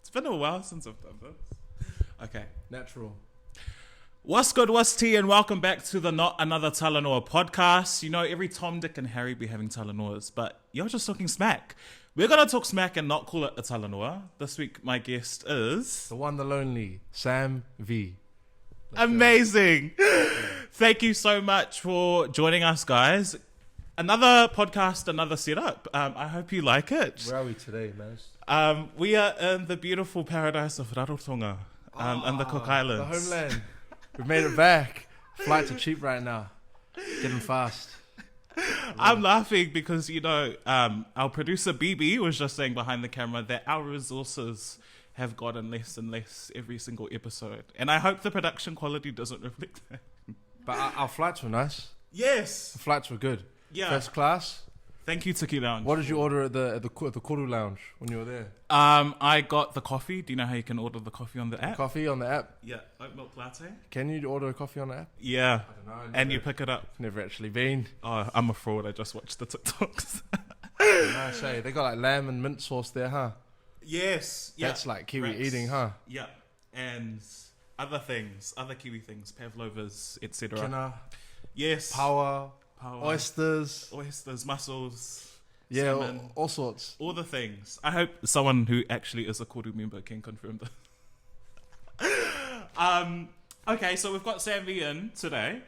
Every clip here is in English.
It's been a while since I've done this. Okay. Natural. What's good, what's tea, and welcome back to the Not Another Talanoa podcast. You know, every Tom, Dick, and Harry be having Talanoas, but you're just talking smack. We're going to talk smack and not call it a Talanoa. This week, my guest is... The one, the lonely, Sam V. Amazing. Thank you so much for joining us, guys. Another podcast, another setup. I hope you like it. Where are we today, man? We are in the beautiful paradise of Rarotonga, in the Cook Islands. The homeland. We've made it back. Flights are cheap right now. Getting fast. I'm laughing because, you know, our producer BB was just saying behind the camera that our resources have gotten less and less every single episode. And I hope the production quality doesn't reflect that. But our flights were nice. Yes. The flights were good. Yeah. First class. Thank you, Tiki Lounge. What did you order at the Koru Lounge when you were there? I got the coffee. Do you know how you can order the coffee on the app? Coffee on the app? Yeah, oat milk latte. Can you order a coffee on the app? Yeah. I don't know. And you pick it up. Never actually been. Oh, I'm a fraud. I just watched the TikToks. I say they got like lamb and mint sauce there, huh? Yes. Yeah. That's like Kiwi Rats. eating, huh? Yeah. And other things, other Kiwi things, pavlovas, etc. Kina, Yes. power, oysters, mussels. yeah, salmon, all sorts. all the things. I hope someone who actually is a Koru member can confirm that. Okay, so we've got Sam V in today.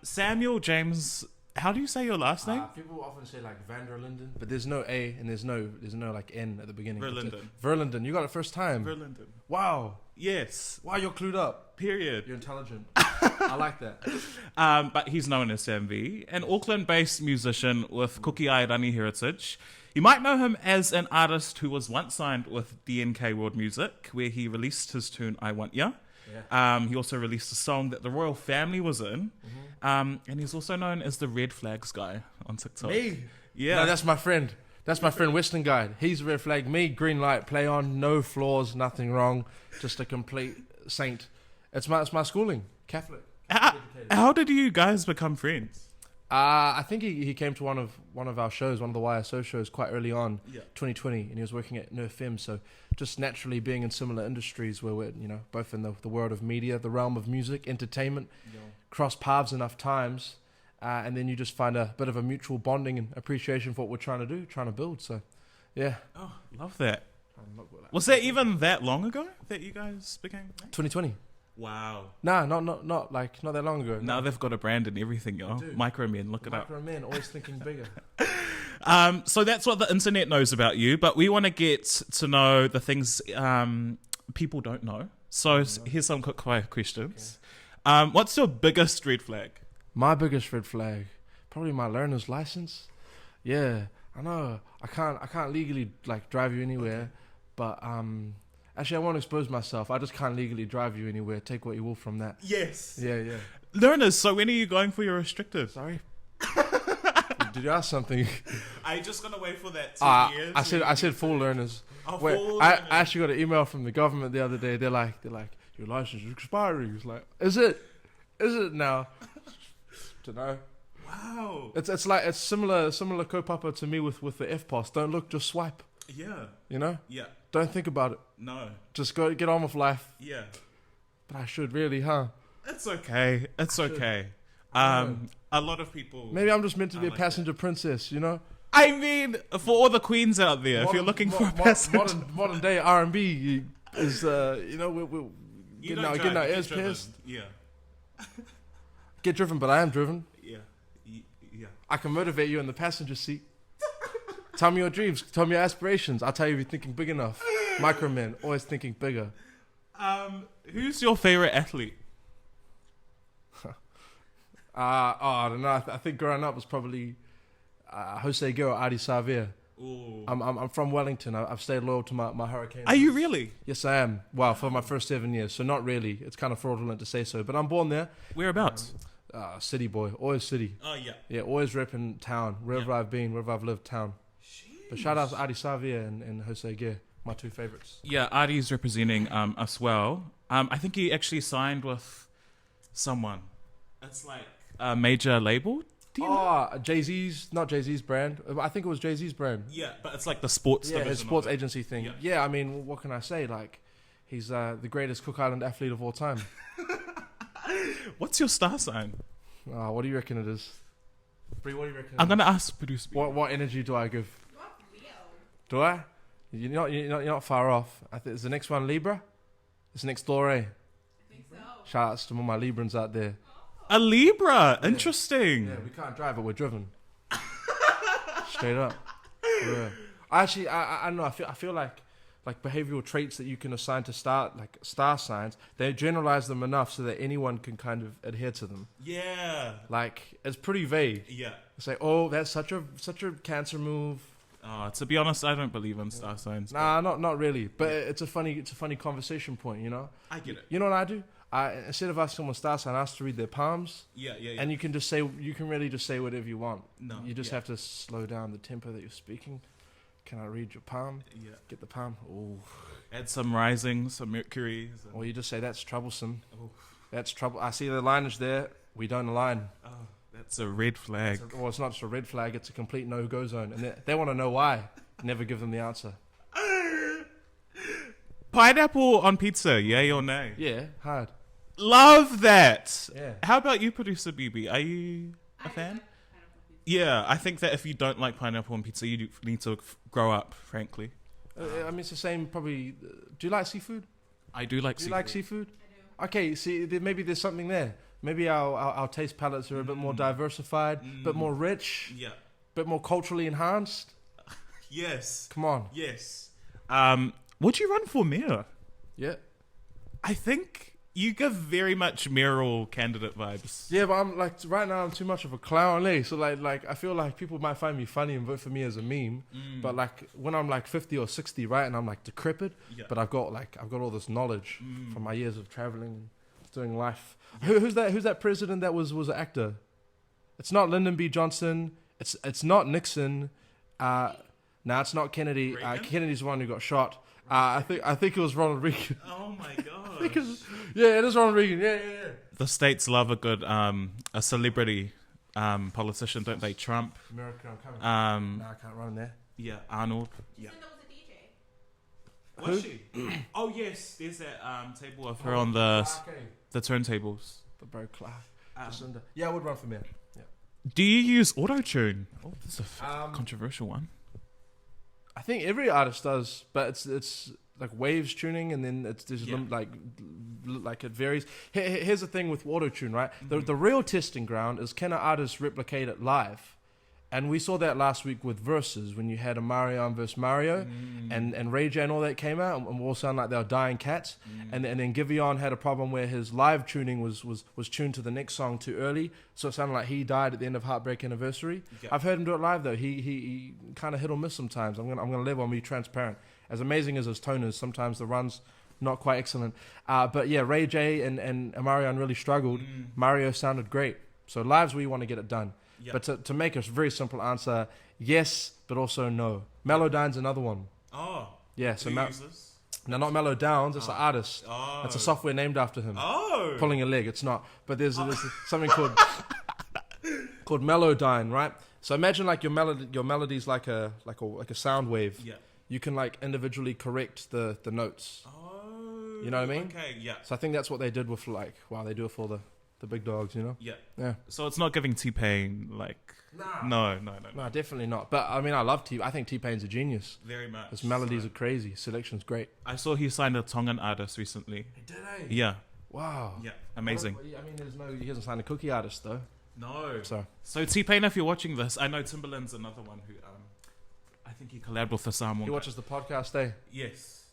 Samuel James, how do you say your last name? People often say like Van der Linden, but there's no A and there's no like N at the beginning. Verlinden. Verlinden, you got it first time. Verlinden. Wow. Yes. Wow, you're clued up. Period. You're intelligent. I like that. But he's known as Sam V, an Auckland-based musician with Kuki Airani heritage. You might know him as an artist who was once signed with DNK World Music, where he released his tune I Want Ya. Yeah. He also released a song that the royal family was in. Mm-hmm. And he's also known as the Red Flags guy on TikTok. Me? Yeah. No, that's my friend. That's my friend Western Guide. He's red flag. Me, green light, play on, no flaws, nothing wrong. Just a complete saint. It's my schooling. Catholic. How did you guys become friends? I think he came to one of our shows, one of the YSO shows quite early on, 2020, and he was working at NERFM. So just naturally being in similar industries where we're both in the world of media, the realm of music, entertainment, cross paths enough times, and then you just find a bit of a mutual bonding and appreciation for what we're trying to build. So, yeah. Oh, love that. Was that even that long ago that you guys became friends? 2020. Wow. Nah, not that long ago. Now they've got a brand and everything, yo. Micro Men, look it up. Micro Men, always thinking bigger. So that's what the internet knows about you, but we want to get to know the things people don't know. So here's some quick fire questions. Okay. What's your biggest red flag? My biggest red flag, probably my learner's license. Yeah, I know. I can't legally like drive you anywhere, but actually I won't expose myself. I just can't legally drive you anywhere. Take what you will from that. Yes. Yeah. Learners, so when are you going for your restrictive? Sorry. Did you ask something? I just gonna wait for that 2 years. I said full learners. Oh, Wait, full I learners. actually got an email from the government the other day. They're like, your license is expiring. It's like, is it now? Don't know. Wow. It's like it's similar kaupapa to me with the FPOS. Don't look, just swipe. Yeah. You know? Yeah. Don't think about it. No. Just go get on with life. Yeah. But I should really, huh? It's okay. It's okay. A lot of people. Maybe I'm just meant to be a like passenger princess, you know? I mean, for all the queens out there, if you're looking for a passenger. Modern day R&B is, we're You getting don't our drive, you ears get driven. pierced. Yeah. Get driven, but I am driven. Yeah. I can motivate you in the passenger seat. Tell me your dreams. Tell me your aspirations. I'll tell you if you're thinking big enough. Micro men, always thinking bigger. Who's your favorite athlete? I don't know. I think growing up was probably Jose Guerrero, Adi Savia. Ooh. I'm from Wellington. I've stayed loyal to my Hurricanes. Are you really? Yes, I am. Wow, for my first 7 years. So not really. It's kind of fraudulent to say so. But I'm born there. Whereabouts? City boy. Always city. Oh, yeah. Yeah, always repping town. Wherever I've been, wherever I've lived, town. Jeez. But shout out to Adi Savia and Jose Guerrero, my two favorites. Yeah, Adi's representing us well. I think he actually signed with someone. It's like a major label. Do you know? Jay-Z's, not Jay-Z's brand. I think it was Jay-Z's brand. Yeah, but it's like the sports Yeah, division. his sports of it. agency thing. Yeah. Yeah, I mean, what can I say? Like, he's the greatest Cook Island athlete of all time. What's your star sign? What do you reckon it is? Bree, what do you reckon? I'm gonna ask producer. What energy do I give? What Leo? Do I? You're not far off. I think is the next one Libra. It's next door, eh? I think so. Shout outs to all my Librans out there. A Libra. Interesting. Yeah, we can't drive, but we're driven. Straight up. Yeah. Actually, I don't know. I feel like behavioral traits that you can assign to star signs, they generalize them enough so that anyone can kind of adhere to them. Yeah. Like, it's pretty vague. Yeah. It's like, oh, that's such a Cancer move. To be honest, I don't believe in star signs. Nah, not really. But it's a funny conversation point, you know. I get it. You know what I do? Instead of asking someone's star sign, I ask to read their palms. Yeah. And you can really just say whatever you want. No. You just have to slow down the tempo that you're speaking. Can I read your palm? Yeah. Get the palm. Oh. Add some rising, some Mercury. Or you just say that's troublesome. Oh. That's trouble. I see the lineage there. We don't align. Oh, that's a red flag. It's not just a red flag. It's a complete no-go zone, and they want to know why. Never give them the answer. Pineapple on pizza, yay or nay? Yeah, hard. Love that. Yeah. How about you, producer BB? Are you a fan? Yeah, I think that if you don't like pineapple on pizza, you need to grow up, frankly. I mean, it's the same probably. Do you like seafood? I do like Do you seafood. like seafood? I do. Okay, see, maybe there's something there. Maybe our taste palettes are a bit more diversified, bit more rich, Yeah. bit more culturally enhanced. Yes. Come on. Yes. Would you run for mayor? Yeah. I think you give very much mayoral candidate vibes. Yeah, but I'm like right now I'm too much of a clown, eh? So like I feel like people might find me funny and vote for me as a meme. But like when I'm like 50 or 60, right, and I'm like decrepit, Yeah. but I've got all this knowledge from my years of traveling, doing life. Who's that president that was an actor? It's not Lyndon B. Johnson. It's not Nixon. It's not Kennedy. Kennedy's the one who got shot. I think it was Ronald Reagan. Oh my god. Yeah, it is Ronald Reagan. Yeah. The states love a good a celebrity politician, don't they? Trump. America, I'm coming. No, I can't run there. Yeah, Arnold. Yeah. You said that was a DJ. Was she? Oh yes, there's that table of her on the turntables. The Bro Clark. Yeah, I would run for mayor. Yeah. Do you use AutoTune? Oh, this is a controversial one. I think every artist does, but it's like waves tuning, and then there's like it varies. Here's the thing with AutoTune, right? The real testing ground is can an artist replicate it live? And we saw that last week with Versus when you had a Mario versus Mario, and Ray J and all that came out, and we all sound like they were dying cats. And then Giveon had a problem where his live tuning was tuned to the next song too early, so it sounded like he died at the end of Heartbreak Anniversary. Yeah. I've heard him do it live though. He kind of hit or miss sometimes. I'm gonna level and be transparent. As amazing as his tone is, sometimes the run's not quite excellent. But yeah, Ray J and Marion really struggled. Mario sounded great. So live's where you want to get it done. Yep. But to make a very simple answer, yes, but also no. Melodyne's another one. Oh. Yeah. So who uses? No, not Mellow Downs. It's an artist. Oh. It's a software named after him. Oh. Pulling a leg. It's not. But there's something called Melodyne, right? So imagine like your melody's like a sound wave. Yeah. You can like individually correct the notes. Oh. You know what I mean? Okay. Yeah. So I think that's what they did with they do it for the big dogs, you know? Yeah. Yeah. So it's not giving T-Pain like. No. No, definitely not. But I mean, I think T-Pain's a genious. Very much. His melodies are crazy. Selection's great. I saw he signed a Tongan artist recently. He did, eh? Yeah. Wow. Yeah. Amazing. I mean, he hasn't signed a cookie artist though. No. So T-Pain, if you're watching this, I know Timbaland's another one who I think he collabed with the Samoan. He watches the podcast, eh? Yes.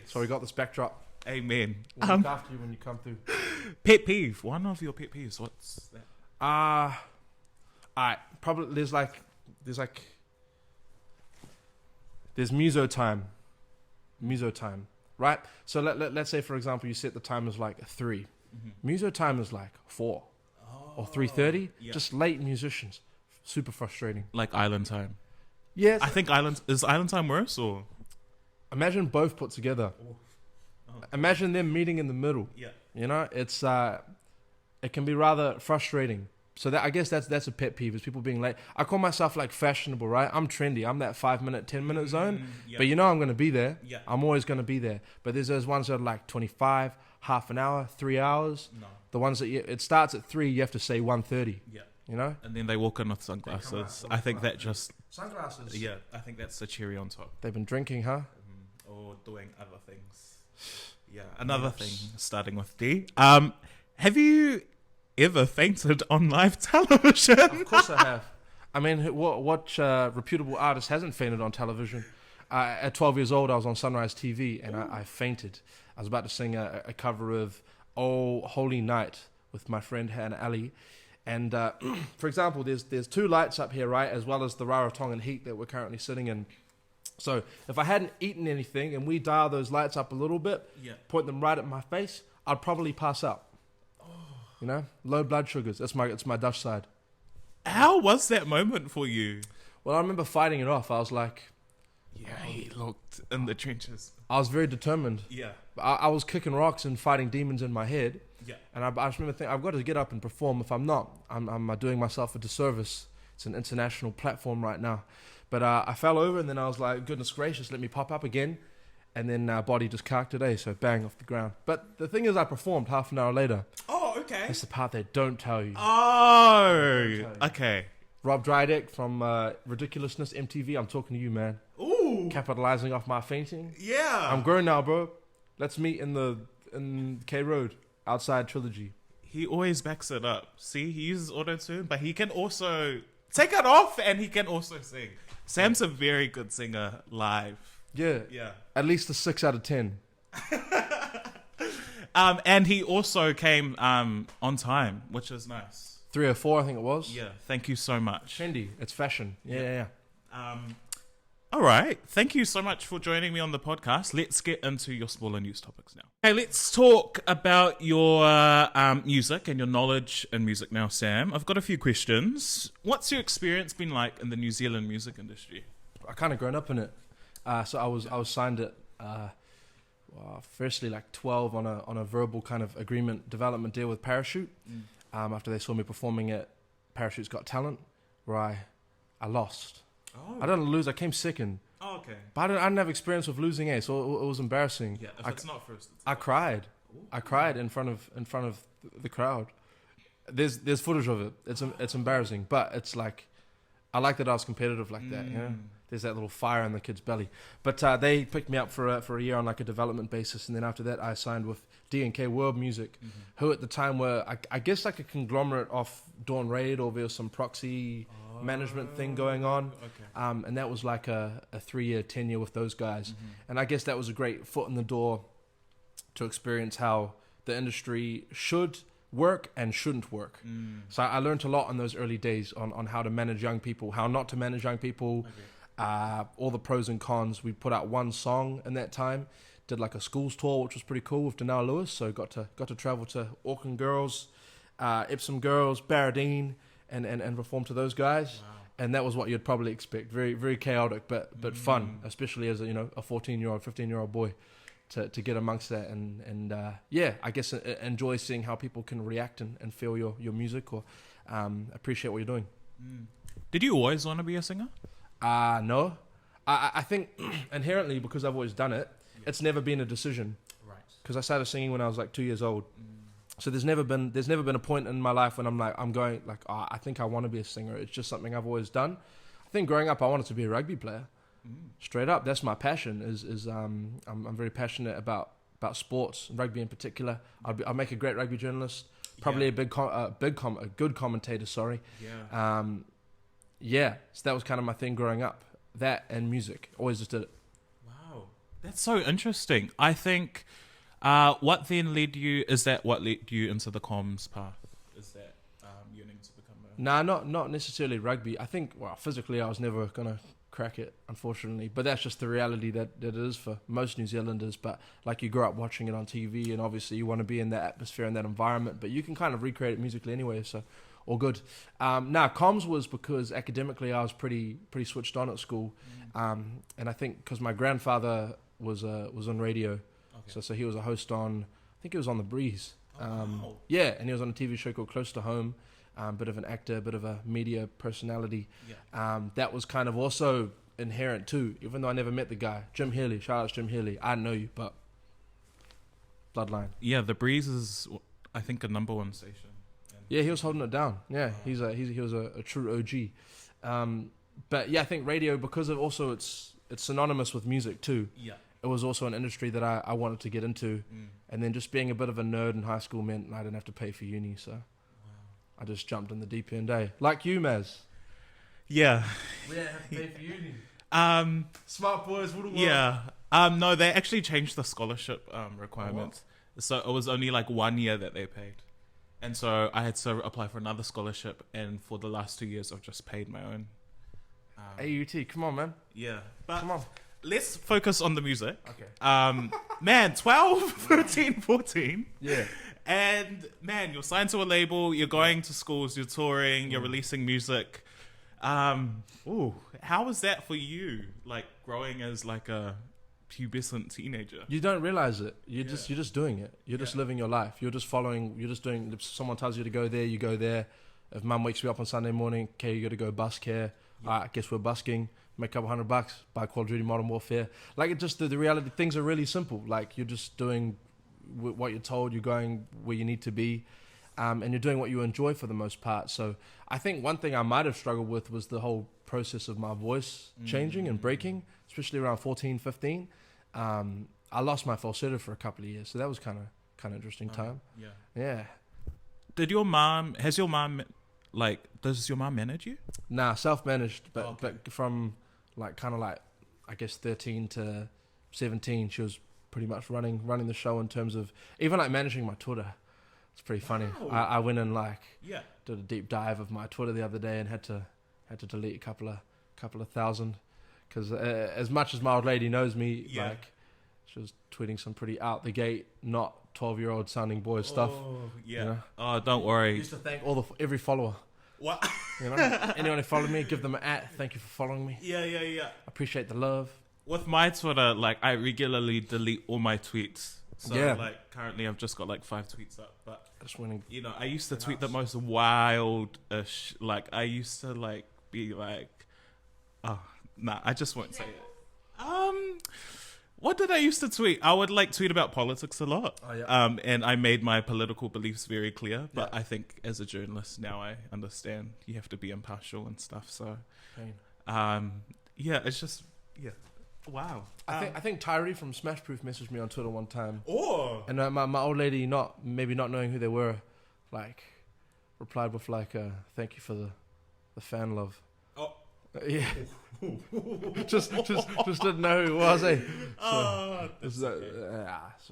So we got this backdrop. Amen. We'll look after you when you come through. Pet peeve. One of your pet peeves. What's that? Alright. Probably there's muso time. Right? So let's say for example you set the time as like 3. Muso time is like 4 or 3:30. Yeah. Just late musicians. Super frustrating. Like Island Time. Yes. I think is Island Time worse or? Imagine both put together. Oh. Imagine them meeting in the middle. Yeah. You know, it's it can be rather frustrating. So that I guess that's a pet peeve is people being late. I call myself like fashionable, right? I'm trendy. I'm that 5-minute, 10-minute zone. Yeah. But you know I'm going to be there. Yeah. I'm always going to be there. But there's those ones that are like 25, half an hour, 3 hours. No. The ones that it starts at 3, you have to say 1:30. Yeah. You know? And then they walk in with sunglasses. I think that just... Sunglasses. Yeah, I think that's the cherry on top. They've been drinking, huh? Or doing other things. Yeah, another thing, starting with D. Have you ever fainted on live television? Of course I have. I mean, what reputable artist hasn't fainted on television? At 12 years old, I was on Sunrise TV and I fainted. I was about to sing a cover of Oh Holy Night with my friend Hannah Ali. And for example, there's 2 lights up here, right, as well as the Rarotonga heat that we're currently sitting in. So if I hadn't eaten anything and we dial those lights up a little bit, point them right at my face, I'd probably pass out. You know, low blood sugars. It's my Dutch side. How was that moment for you? Well, I remember fighting it off. I was like, Yeah, he looked in the trenches. I was very determined. Yeah. I was kicking rocks and fighting demons in my head. Yeah. And I just remember thinking, I've got to get up and perform. If I'm not, I'm doing myself a disservice. It's an international platform right now. But I fell over and then I was like, goodness gracious, let me pop up again. And then body just carked today, so bang off the ground. But the thing is, I performed half an hour later. Oh, okay. That's the part they don't tell you. Oh, okay. Rob Drydeck from Ridiculousness MTV, I'm talking to you, man. Ooh. Capitalizing off my fainting. Yeah. I'm grown now, bro. Let's meet in K Road, outside Trilogy. He always backs it up. See, he uses AutoTune, but he can also take it off and he can also sing. Sam's a very good singer live. Yeah. Yeah. At least a 6 out of 10. And he also came on time, which is nice. 3 or 4, I think it was. Yeah, thank you so much. Trendy. It's fashion. Yeah. All right, thank you so much for joining me on the podcast. Let's get into your smaller news topics now. Okay, let's talk about your music and your knowledge in music now, Sam. I've got a few questions. What's your experience been like in the New Zealand music industry? I kind of grown up in it. So I was signed at firstly like 12 on a verbal kind of agreement development deal with Parachute. After they saw me performing at Parachute's Got Talent, where I lost. Oh. I didn't lose. I came second. Oh, okay. But I didn't have experience with losing, so it was embarrassing. Yeah, if it's not first, it's I cried. I cried in front of the crowd. There's footage of it. It's embarrassing, but it's like I like that I was competitive like that. You know, there's that little fire in the kid's belly. But they picked me up for a year on like a development basis, and then after that I signed with D&K World Music, who at the time were I guess like a conglomerate of Dawn Raid, or there was some proxy management thing going on. Okay. And that was like a 3-year tenure with those guys. And I guess that was a great foot in the door to experience how the industry should work and shouldn't work. So I learned a lot in those early days on how to manage young people, how not to manage young people, all the pros and cons. We put out one song in that time, did like a schools tour, which was pretty cool with Denal Lewis. So got to travel to Auckland girls, Epsom girls, Barradine, and perform to those guys. Wow. And that was what you'd probably expect. Very, very chaotic, but fun, especially as a 14-year-old, 15-year-old boy, to get amongst that and I guess enjoy seeing how people can react and feel your music or appreciate what you're doing. Did you always want to be a singer? No. I think inherently, because I've always done it, it's never been a decision. Right. Because I started singing when I was like 2 years old. So there's never been a point in my life when I think I want to be a singer. It's just something I've always done. I think growing up I wanted to be a rugby player. Straight up, that's my passion. I'm very passionate about sports, rugby in particular. I'll make a great rugby journalist, probably a good commentator. Sorry. Yeah. So that was kind of my thing growing up. That and music, always just did it. Wow, that's so interesting. I think what led you into the comms path? Is that yearning to become a... Nah, not necessarily rugby. I think, physically I was never gonna crack it, unfortunately. But that's just the reality that it is for most New Zealanders. But like, you grow up watching it on TV, and obviously you want to be in that atmosphere and that environment. But you can kind of recreate it musically anyway, so all good. Comms was because academically I was pretty switched on at school, and I think because my grandfather was on radio, so he was a host on, I think he was on The Breeze. Wow. Yeah, and he was on a TV show called Close to Home. bit of an actor, bit of a media personality. Yeah. That was kind of also inherent too, even though I never met the guy. Jim Healy, shout out to Jim Healy. I know you, but bloodline. Yeah, The Breeze is, I think, a number one station. Yeah, he was holding it down. Yeah, he was a true OG. But yeah, I think radio, because of also it's synonymous with music too. Yeah. It was also an industry that I wanted to get into. And then just being a bit of a nerd in high school meant I didn't have to pay for uni, so I just jumped in the deep end, like you, Maz. Yeah. We didn't have to pay for uni. Smart boys, what Yeah. No, they actually changed the scholarship requirements. So it was only like 1 year that they paid. And so I had to apply for another scholarship, and for the last 2 years I've just paid my own. AUT, come on, man. Yeah. But Come on. let's focus on the music. Okay. Man, 12, 13, 14. Yeah. And man, you're signed to a label, you're going to schools, you're touring, you're releasing music. How was that for you? Like growing as like a pubescent teenager? You don't realize it. You're just doing it. You're just living your life. You're just following. You're just doing. If someone tells you to go there, you go there. If mum wakes me up on Sunday morning, okay, you got to go busk here. I guess we're busking. Make a couple $100. Buy Call of Duty Modern Warfare. Like it just the reality. Things are really simple. Like you're just doing what you're told. You're going where you need to be, and you're doing what you enjoy for the most part. So I think one thing I might have struggled with was the whole process of my voice changing and breaking, especially around 14, 15. I lost my falsetto for a couple of years, so that was kind of interesting time. Yeah. Does your mom manage you? Nah, self-managed, but from I guess 13 to 17, she was pretty much running the show in terms of even like managing my Twitter. It's pretty funny. I went and did a deep dive of my Twitter the other day and had to delete a couple of thousand. Because as much as my old lady knows me, she was tweeting some pretty out the gate, not 12-year-old sounding boy stuff. Yeah. You know? Oh, don't worry. I used to thank every follower. What? You know, anyone who followed me, give them an @ thank you for following me. Yeah. Appreciate the love. With my Twitter, I regularly delete all my tweets. So currently I've just got 5 tweets up. But just winning. I used to tweet the most wild-ish. I used to be I just won't say it. What did I used to tweet? I would tweet about politics a lot. Oh, yeah. And I made my political beliefs very clear. But I think as a journalist now I understand you have to be impartial and stuff. So, it's just, wow. I think Tyree from Smash Proof messaged me on Twitter one time. Oh. And my old lady, not knowing who they were, replied with thank you for the fan love. Oh. Yeah. just didn't know who it was, eh? It's all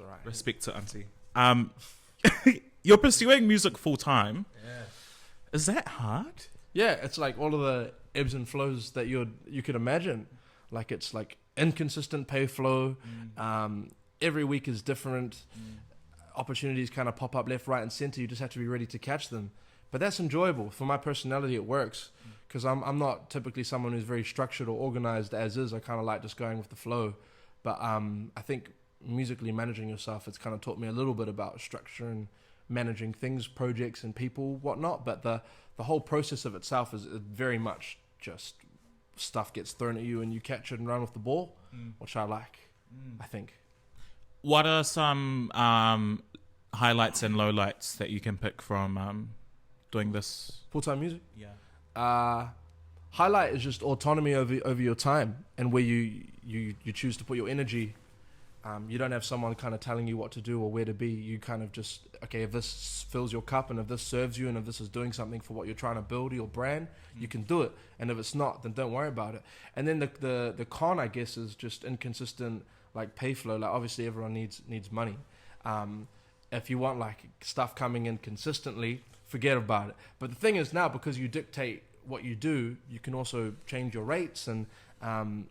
right. Respect to auntie. You're pursuing music full time. Yeah. Is that hard? Yeah, it's all of the ebbs and flows that you could imagine. It's inconsistent pay flow. Every week is different. Opportunities kind of pop up left, right, and center. You just have to be ready to catch them. But that's enjoyable. For my personality, it works. Because I'm not typically someone who's very structured or organized as is. I kind of like just going with the flow. But I think musically managing yourself, it's kind of taught me a little bit about structure and managing things, projects and people, whatnot. But the whole process of itself is very much just stuff gets thrown at you and you catch it and run with the ball, which I like, I think. What are some highlights and lowlights that you can pick from doing this? Full-time music? Yeah. Highlight is just autonomy over your time and where you choose to put your energy. You don't have someone kind of telling you what to do or where to be. You kind of just, okay, if this fills your cup and if this serves you and if this is doing something for what you're trying to build, your brand, you can do it. And if it's not, then don't worry about it. And then the con, I guess, is just inconsistent pay flow. Obviously everyone needs money. If you want stuff coming in consistently, forget about it. But the thing is now, because you dictate what you do, you can also change your rates and I'm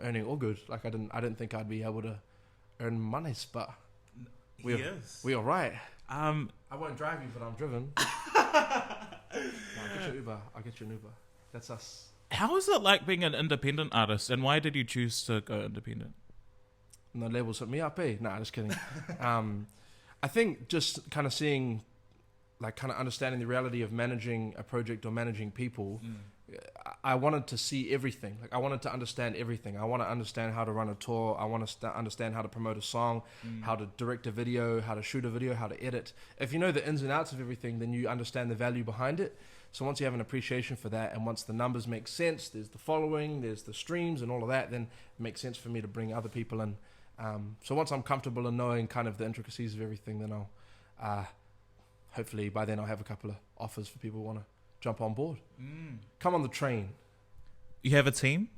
earning all good. I didn't think I'd be able to earn monies, but we all right. I won't drive you, but I'm driven. I'll get you an Uber. That's us. How is it like being an independent artist, and why did you choose to go independent? No labels hit me up, eh? Nah, just kidding. I think just kind of seeing like kind of understanding the reality of managing a project or managing people, I wanted to see everything. Like I wanted to understand everything. I want to understand how to run a tour. I want to understand how to promote a song, how to direct a video, how to shoot a video, how to edit. If you know the ins and outs of everything, then you understand the value behind it. So once you have an appreciation for that, and once the numbers make sense, there's the following, there's the streams and all of that, then it makes sense for me to bring other people in. So once I'm comfortable in knowing kind of the intricacies of everything, then I'll hopefully by then I'll have a couple of offers for people who want to jump on board. Come on the train. You have a team?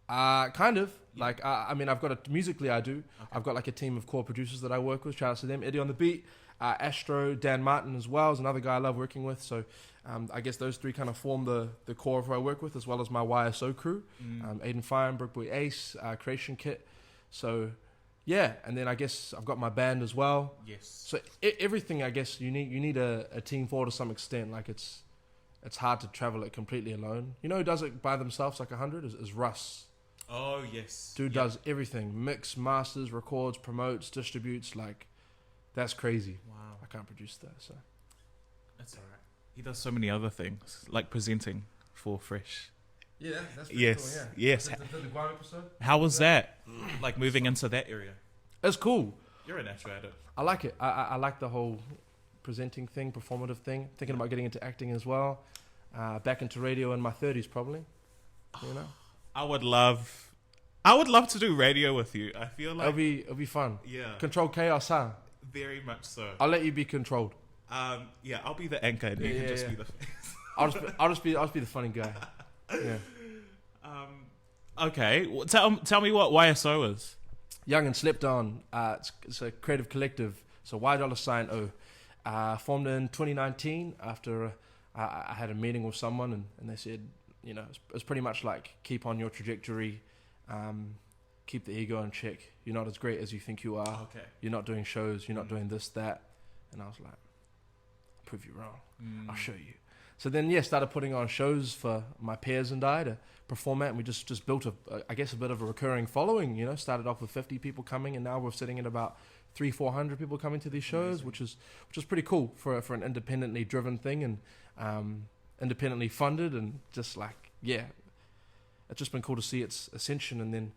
Kind of. Like, I mean, I've got musically I do. Okay. I've got like a team of core producers that I work with. Shout out to them. Eddie on the beat, Astro, Dan Martin as well is another guy I love working with. So I guess those three kind of form the core of who I work with, as well as my YSO crew. Aiden Fire, Brookboy Ace, Creation Kit. So yeah, and then I guess I've got my band as well. Yes. So everything, I guess you need a team for to some extent. Like it's hard to travel it completely alone. You know who does it by themselves like 100 is Russ. Oh yes. Dude does everything: mix, masters, records, promotes, distributes. Like that's crazy. Wow. I can't produce that, so that's alright. He does so many other things, like presenting for Fresh. Yeah, that's yes, cool, yeah. yes. The Guam episode. How was that? Like moving into that area? It's cool. You're a natural at it. I like it. I like the whole presenting thing, performative thing. Thinking about getting into acting as well. Back into radio in my 30s, probably. You know. I would love to do radio with you. I feel like it'll be fun. Yeah. Control chaos, huh? Very much so. I'll let you be controlled. Yeah, I'll be the anchor and you can just be the face. I'll just be the funny guy. Yeah. Okay. Well, tell me what YSO is. Young and Slept On. It's a creative collective. So $O. Formed in 2019 after I had a meeting with someone and they said, you know, it's pretty much like keep on your trajectory, keep the ego in check. You're not as great as you think you are. Okay. You're not doing shows. You're not doing this, that. And I was like, I'll prove you wrong. I'll show you. So then, started putting on shows for my peers and I to perform at, and we just built a bit of a recurring following. You know, started off with 50 people coming, and now we're sitting at about 300-400 people coming to these shows, which is pretty cool for an independently driven thing and independently funded, and just like it's just been cool to see its ascension. And then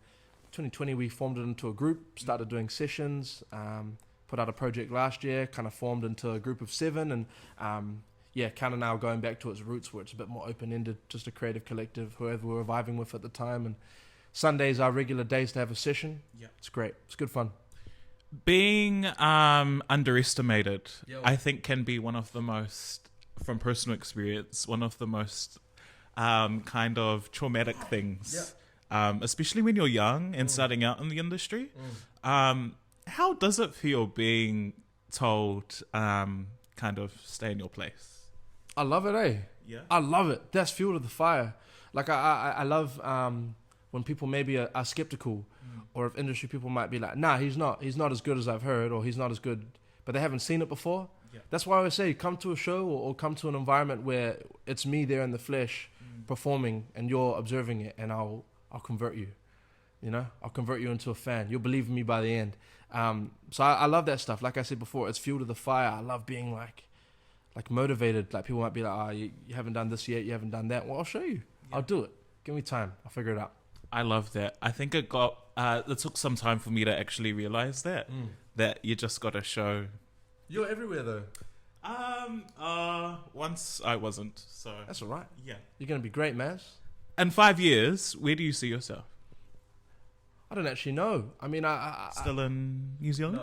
2020 we formed it into a group, started doing sessions, put out a project last year, kind of formed into a group of 7, and kind of now going back to its roots where it's a bit more open-ended, just a creative collective, whoever we're vibing with at the time. And Sundays are regular days to have a session. Yeah, it's great. It's good fun. Being underestimated, I think, can be one of the most, from personal experience, one of the most kind of traumatic things, especially when you're young and starting out in the industry. How does it feel being told kind of stay in your place? I love it, eh? Yeah. I love it. That's fuel to the fire. Like I love when people maybe are skeptical, or if industry people might be like, nah, he's not as good as I've heard, or he's not as good, but they haven't seen it before. Yeah. That's why I always say, come to a show or come to an environment where it's me there in the flesh performing and you're observing it, and I'll convert you. You know, I'll convert you into a fan. You'll believe in me by the end. So I love that stuff. Like I said before, it's fuel to the fire. I love being like motivated. Like people might be like, you haven't done this yet, you haven't done that. Well, I'll show you. Yeah. I'll do it. Give me time. I'll figure it out. I love that. I think it took some time for me to actually realize that you just got to show. You're everywhere though. Once I wasn't, so that's all right. Yeah, you're gonna be great, Maz. In 5 years, where do you see yourself? I don't actually know. I mean, I still in New Zealand?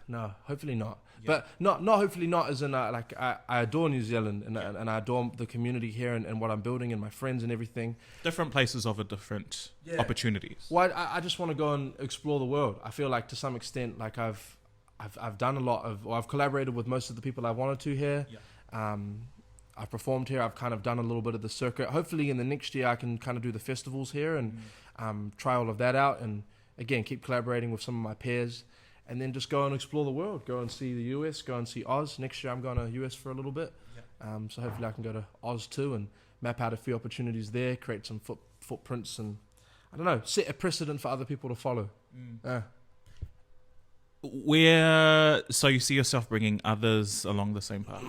No, hopefully not. Yeah. But not hopefully not as in I adore New Zealand and I adore the community here and what I'm building and my friends and everything. Different places offer different opportunities. Well, I just want to go and explore the world. I feel like to some extent, like I've done a lot of, or I've collaborated with most of the people I wanted to here. Yeah. I've performed here. I've kind of done a little bit of the circuit. Hopefully in the next year I can kind of do the festivals here and try all of that out. And again, keep collaborating with some of my peers. And then just go and explore the world. Go and see the US, go and see Oz. Next year I'm going to US for a little bit. Yeah. So hopefully I can go to Oz too and map out a few opportunities there, create some footprints and, I don't know, set a precedent for other people to follow. So you see yourself bringing others along the same path?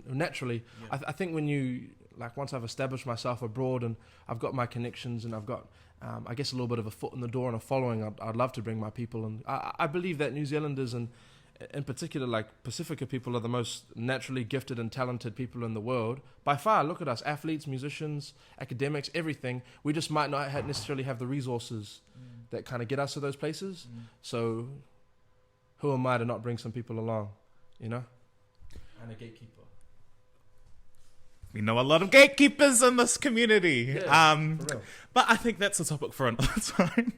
naturally. Yeah. I think when you like once I've established myself abroad and I've got my connections and I've got I guess a little bit of a foot in the door and a following, I'd love to bring my people. And I believe that New Zealanders and in particular like Pacifica people are the most naturally gifted and talented people in the world by far. Look at us, athletes, musicians, academics, everything. We just might not necessarily have the resources that kind of get us to those places. So who am I to not bring some people along, you know? And a gatekeeper. We know a lot of gatekeepers in this community. Yeah, for real. But I think that's a topic for another time.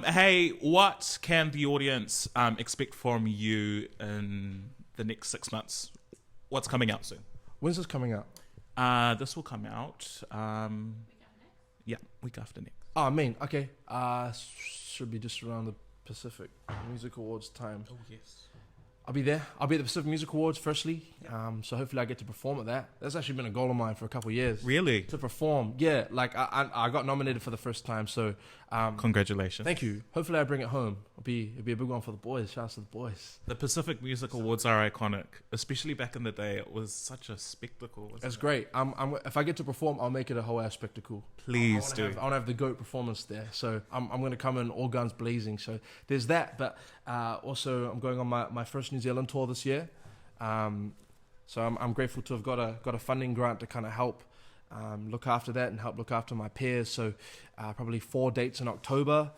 Hey, what can the audience expect from you in the next 6 months? What's coming out soon? When's this coming out? This will come out, week after next. Oh, I mean, okay. Should be just around the Pacific Music Awards time. Oh, yes. I'll be there. I'll be at the Pacific Music Awards firstly. So hopefully I get to perform at that. That's actually been a goal of mine for a couple of years. Really? To perform. Yeah, like I got nominated for the first time. So Congratulations. thank you. Hopefully I bring it home. It'll be a big one for the boys. Shout out to the boys. The Pacific Music Awards are iconic, especially back in the day. It was such a spectacle. That's great. If I get to perform, I'll make it a whole ass spectacle. Please do. I want to have the GOAT performance there. So I'm going to come in all guns blazing. So there's that. But also I'm going on my first New Zealand tour this year. So I'm grateful to have got a funding grant to kind of help look after that and help look after my peers. So probably 4 dates in October.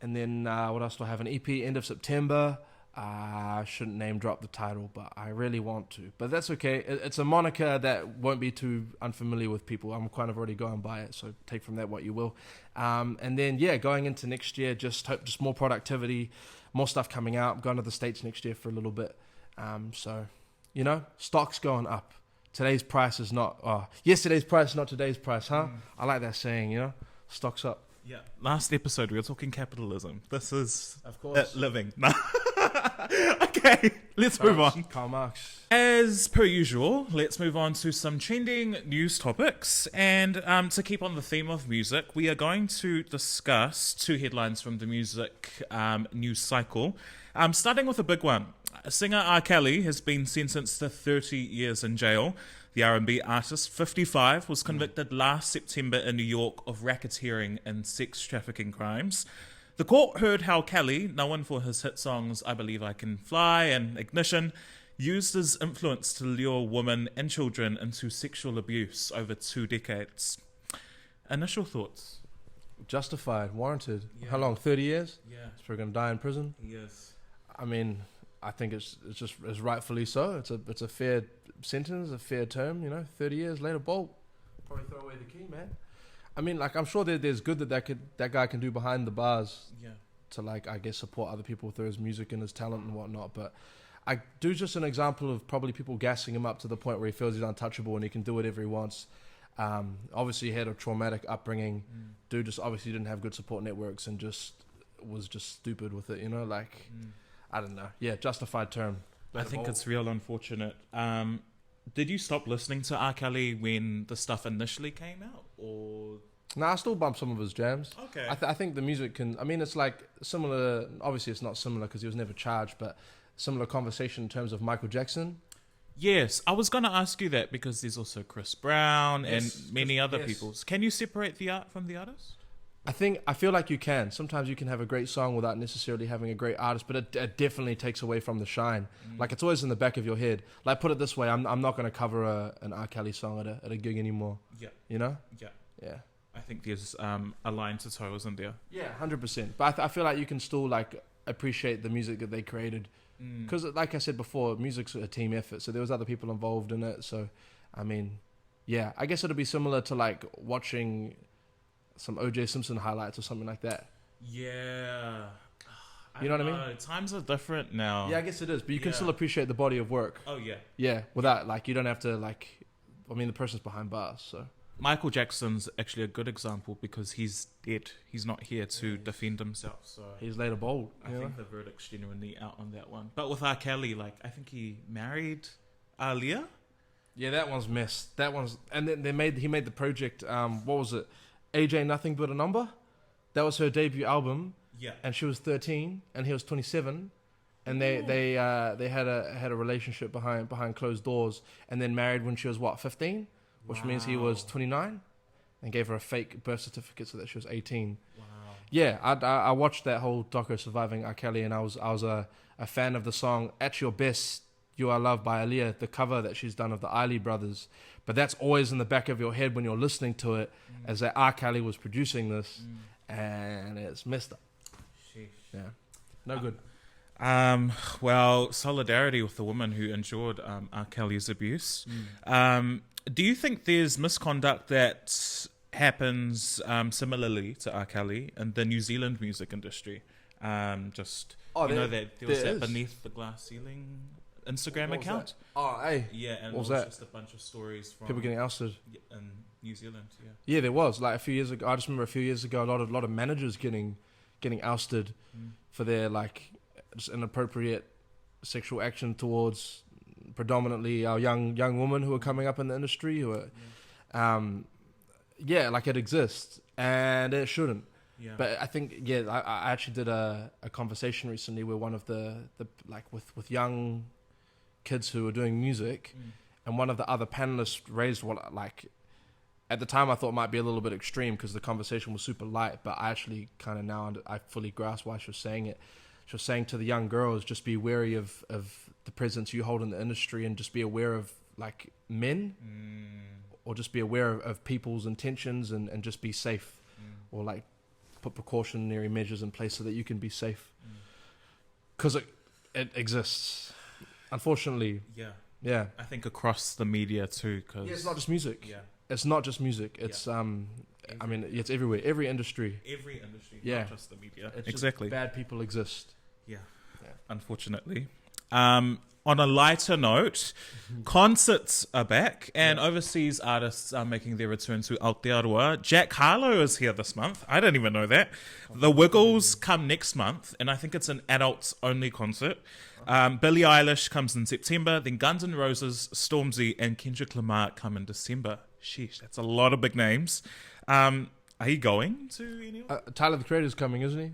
And then what else do I have? An EP end of September. I shouldn't name drop the title, but I really want to. But that's okay. It's a moniker that won't be too unfamiliar with people. I'm kind of already going by it, so take from that what you will. And then, going into next year, just more productivity, more stuff coming out. I'm going to the States next year for a little bit. So, stock's going up. Today's price is not... yesterday's price is not today's price, huh? I like that saying, stock's up. Yeah. Last episode, we were talking capitalism. This is Of course. living. Okay, let's move on. Karl Marx. As per usual, let's move on to some trending news topics. And to keep on the theme of music, we are going to discuss 2 headlines from the music news cycle. Starting with a big one. Singer R. Kelly has been sentenced to 30 years in jail. The R&B artist, 55, was convicted last September in New York of racketeering and sex trafficking crimes. The court heard how Kelly, known for his hit songs I Believe I Can Fly and Ignition, used his influence to lure women and children into sexual abuse over 2 decades. Initial thoughts? Justified, warranted. Yeah. How long? 30 years? Yeah. He's probably going to die in prison? Yes. I mean, I think it's rightfully so. It's a fair sentence, a fair term, 30 years later, bolt. Probably throw away the key, man. I mean, I'm sure there's good that guy can do behind the bars to, I guess, support other people through his music and his talent and whatnot. But I do just an example of probably people gassing him up to the point where he feels he's untouchable and he can do whatever he wants. Obviously, he had a traumatic upbringing. Dude just obviously didn't have good support networks and was just stupid with it, I don't know. Yeah, justified term. I think it's real unfortunate. Did you stop listening to R. Kelly when the stuff initially came out, or? Nah, I still bump some of his jams. Okay. I think the music can... I mean, it's like similar... Obviously, it's not similar because he was never charged, but similar conversation in terms of Michael Jackson. Yes, I was going to ask you that because there's also Chris Brown and many other yes. people. Can you separate the art from the artist? I feel like you can. Sometimes you can have a great song without necessarily having a great artist, but it definitely takes away from the shine. Like, it's always in the back of your head. Like, put it this way, I'm not going to cover an R. Kelly song at a gig anymore. Yeah. Yeah. Yeah. I think there's a line to toe, isn't there? Yeah, 100%. But I feel like you can still, appreciate the music that they created. Because, like I said before, music's a team effort, so there was other people involved in it. So, I mean, yeah, I guess it'll be similar to, watching some O.J. Simpson highlights or something like that. Yeah. You know what I mean? Times are different now. Yeah, I guess it is. But you can still appreciate the body of work. Oh, yeah. Yeah, without, you don't have to, the person's behind bars, so. Michael Jackson's actually a good example because he's dead. He's not here to defend himself. So he's later bold. I think the verdict's genuinely out on that one. But with R. Kelly, I think he married Aaliyah. Yeah, that one's missed. And then he made the project, what was it? AJ Nothing But a Number. That was her debut album. Yeah. And she was 13 and he was 27. and they had a relationship behind closed doors, and then married when she was 15, which means he was 29, and gave her a fake birth certificate so that she was 18. Wow. Yeah, I watched that whole doco Surviving R. Kelly, and I was a fan of the song At Your Best, You Are Loved by Aaliyah, the cover that she's done of the Eiley brothers. But that's always in the back of your head when you're listening to it, as that R. Kelly was producing this, and it's messed up. Sheesh. Yeah, no good. Well, solidarity with the woman who endured R. Kelly's abuse. Do you think there's misconduct that happens similarly to R. Kelly in the New Zealand music industry? That there was that Beneath the Glass Ceiling Instagram What was account. that? Oh, hey. Yeah, and What was it was that? just a bunch of stories from People getting ousted. in New Zealand. Yeah. Yeah, there was like a few years ago. I just remember a few years ago, a lot of managers getting ousted for their like just inappropriate sexual action towards predominantly our young women who are coming up in the industry. Who are, like it exists and it shouldn't. Yeah. But I think I actually did a conversation recently where one of the like with young kids who were doing music, and one of the other panelists raised what like. At the time, I thought it might be a little bit extreme because the conversation was super light, but I actually kind of now I fully grasp why she was saying it. She was saying to the young girls, just be wary of the presence you hold in the industry, and just be aware of like men, or just be aware of people's intentions, and just be safe, or like put precautionary measures in place so that you can be safe. Because it exists, unfortunately. Yeah. I think across the media too. Cause It's not just music. Yeah. It's not just music. It's I mean, it's everywhere. Every industry. Every industry, Yeah. not just the media. It's Exactly. just bad people exist. Yeah. Unfortunately. On a lighter note, concerts are back and overseas artists are making their return to Aotearoa. Jack Harlow is here this month. I didn't even know that. The Wiggles come next month, and I think it's an adults-only concert. Billie Eilish comes in September, then Guns N' Roses, Stormzy, and Kendrick Lamar come in December. Sheesh, that's a lot of big names. Are you going to any of them? Tyler the Creator's coming, isn't he?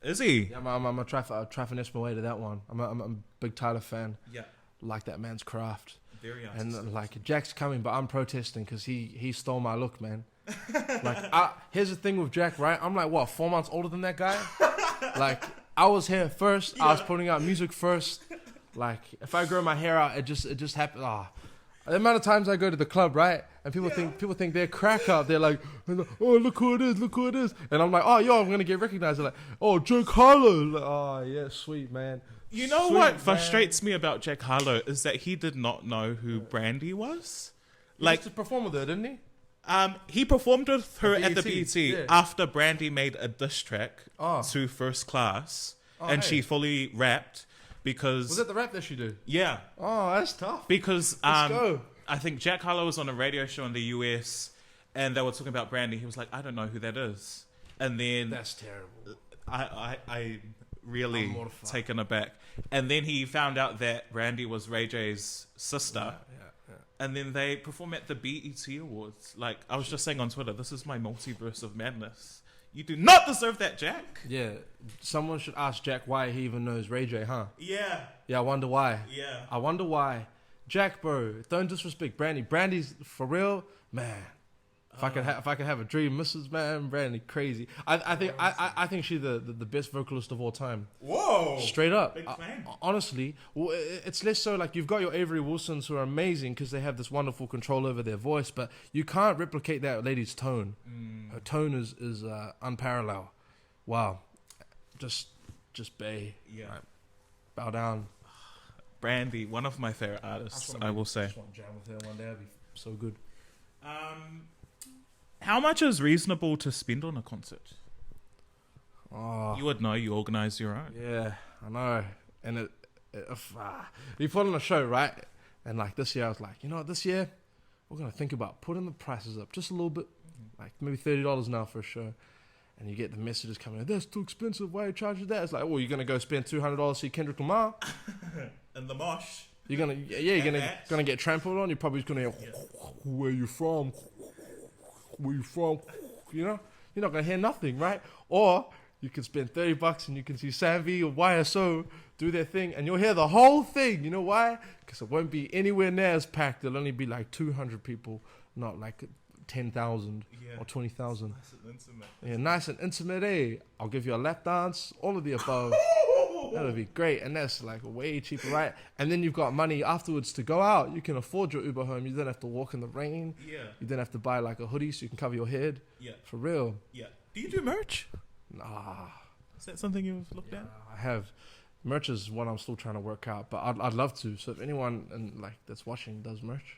Is he? Yeah, I'm a try finesse my way to that one. I'm a big Tyler fan. Yeah. Like that man's craft. Very And artistic. like Jack's coming, but I'm protesting because he stole my look, man. Like here's the thing with Jack, right? I'm like what 4 months older than that guy. Like I was here first. I was putting out music first. Like if I grow my hair out, it just happened. The amount of times I go to the club, right, and people think they're crack up. They're like, oh look who it is, and I'm like, oh yo, I'm gonna get recognized. They're like, oh Jack Harlow. Like, oh yeah, sweet man. You know Sweet, what man. frustrates me about Jack Harlow is that he did not know who Brandy was. He Like, used to perform with her, didn't he? he performed with her at the BET, BET yeah. after Brandy made a diss track Oh. to First Class, Oh, and hey. she fully rapped because Was it the rap that she did? yeah, Oh, that's tough. because Let's go. I think Jack Harlow was on a radio show in the US, and they were talking about Brandy. He was like, I don't know who that is, and then That's terrible. I really I'm mortified. taken aback. And then he found out that Brandy was Ray J's sister. Yeah. And then they perform at the BET Awards. Like, I was just saying on Twitter, this is my multiverse of madness. You do not deserve that, Jack. Yeah. Someone should ask Jack why he even knows Ray J, huh? Yeah. Yeah, I wonder why. Yeah. I wonder why. Jack, bro, don't disrespect Brandy. Brandy's for real, man. If I could have a dream, Mrs. Man, Brandy, crazy. I think she's the best vocalist of all time. Whoa. Straight up. Big claim. Honestly, it's less so like you've got your Avery Wilsons who are amazing because they have this wonderful control over their voice, but you can't replicate that lady's tone. Her tone is unparalleled. Wow. Just bay. Yeah. Right. Bow down. Brandy, one of my favorite artists, I will say. Just want to jam with her one day. That'd be so good. How much is reasonable to spend on a concert? Oh, You would know, you organize your own. yeah, I know. And we put on a show, right? And like this year, I was like, you know what? This year, we're gonna think about putting the prices up just a little bit, like maybe $30 now for a show. And you get the messages coming, that's too expensive. Why are you charging that? It's like, well, you're gonna go spend $200 to see Kendrick Lamar. In the mosh. You're gonna, gonna get trampled on. You're probably gonna hear, where you from? Where you from? You know, you're not gonna hear nothing, right? Or you can spend $30 and you can see Sam V or YSO do their thing, and you'll hear the whole thing. You know why? Because it won't be anywhere near as packed. There'll only be like 200 people, not like 10,000 or 20,000. Nice and intimate. Yeah, nice and intimate, eh? I'll give you a lap dance, all of the above. That'll be great, and that's like way cheaper, right? And then you've got money afterwards to go out. You can afford your Uber home. You don't have to walk in the rain. Yeah. You don't have to buy like a hoodie so you can cover your head. Yeah. For real. Yeah. Do you do merch? Nah. Is that something you've looked at? I have. Merch is what I'm still trying to work out, but I'd love to. So if anyone that's watching does merch,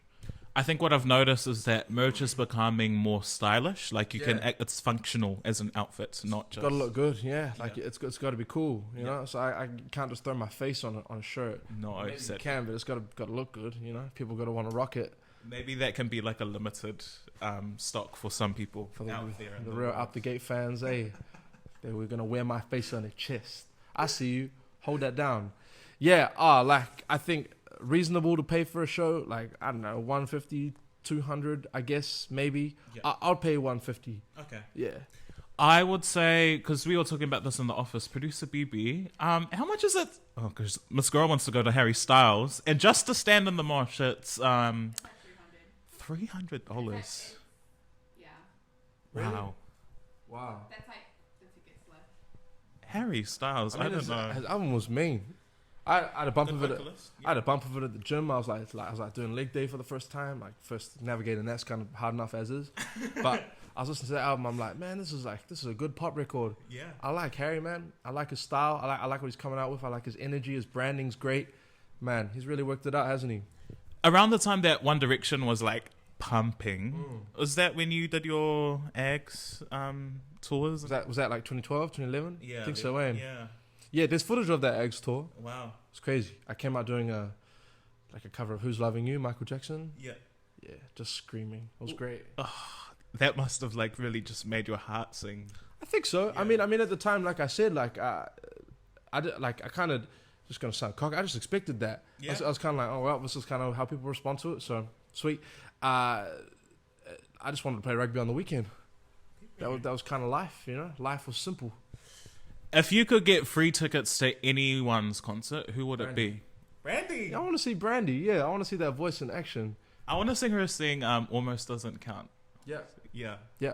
I think what I've noticed is that merch is becoming more stylish. Like Yeah. it's functional as an outfit, not just. got to look good. Yeah, like Yeah. it's got to be cool. You know, so I can't just throw my face on a shirt. No, Maybe you can, but it's got to look good. You know, people got to want to rock it. maybe that can be like a limited stock for some people For the, out there. in the the real world. out the gate fans, they were gonna wear my face on their chest. I see you. Hold that down. Yeah. Like I think reasonable to pay for a show. Like I don't know, 150, 200, I guess maybe. Yeah. I'll pay 150. Okay. Yeah. I would say, because we were talking about this in the office, producer BB, how much is it? Oh, because Miss Girl wants to go to Harry Styles, and just to stand in the mosh, it's Like $300. Yeah. Wow. Wow. That's like the tickets left. Harry Styles, I don't know. His album was mean. I had a bump Good of it. vocalist, I had a bump of it at the gym. I was like doing leg day for the first time. Like first navigating that's kind of hard enough as is. But I was listening to that album. I'm like, man, this is a good pop record. Yeah. I like Harry, man. I like his style. I like what he's coming out with. I like his energy. His branding's great. Man, he's really worked it out, hasn't he? Around the time that One Direction was like pumping, was that when you did your Ags tours? Was that like 2012, 2011? Yeah. I think so, eh? Yeah. Yeah, there's footage of that Eggs tour. Wow. It's crazy. I came out doing a cover of Who's Loving You, Michael Jackson. Yeah. Yeah, just screaming. It was great. That must have like really just made your heart sing. I think so. Yeah. I mean, at the time, like I said, I kind of just gonna sound cocky. I just expected that. Yeah. I was kind of like, oh well, this is kind of how people respond to it. So sweet. I just wanted to play rugby on the weekend. That was kind of life, you know. Life was simple. If you could get free tickets to anyone's concert, who would it be? Brandy. I want to see Brandy. Yeah, I want to see that voice in action. I want to sing her sing Almost Doesn't Count. Yeah. Yeah. Yeah.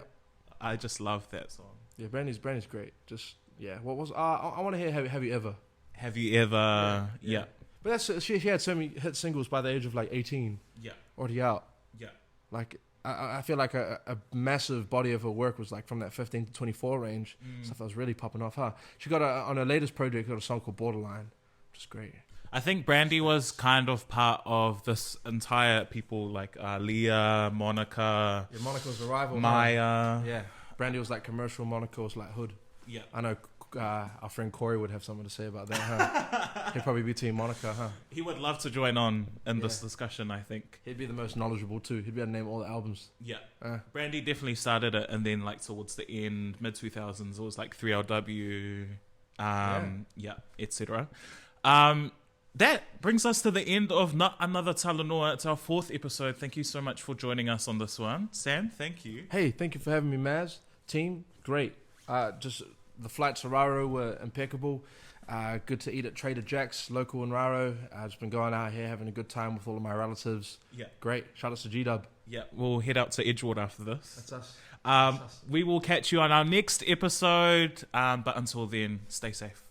I just love that song. Yeah, Brandy's great. Just yeah. What was I want to hear Have You Ever? Have you ever? Yeah. But that's she had so many hit singles by the age of like 18. Yeah. Already out. Yeah. Like I feel like a massive body of her work was like from that 15 to 24 range. Stuff that was really popping off, huh? She got on her latest project, got a song called Borderline, which is great. I think Brandy was kind of part of this entire people like Leah, Monica, Yeah, Monica's arrival. Maya. Yeah, Brandy was like commercial. Monica was like hood. Yeah. I know our friend Corey would have something to say about that, huh? He'd probably be Team Monica, huh? He would love to join on in this discussion, I think. He'd be the most knowledgeable too. He'd be able to name all the albums. Yeah. Brandy definitely started it, and then like towards the end, mid-2000s, it was like 3LW, etc. That brings us to the end of Not Another Talanoa. It's our 4th episode. Thank you so much for joining us on this one. Sam, thank you. Hey, thank you for having me, Maz. Team, great. Just the flights to Raro were impeccable. Good to eat at Trader Jack's, local in Raro. I've just been going out here, having a good time with all of my relatives. Yeah. Great. Shout out to G-Dub. Yeah, we'll head out to Edgewater after this. That's us. We will catch you on our next episode. But until then, stay safe.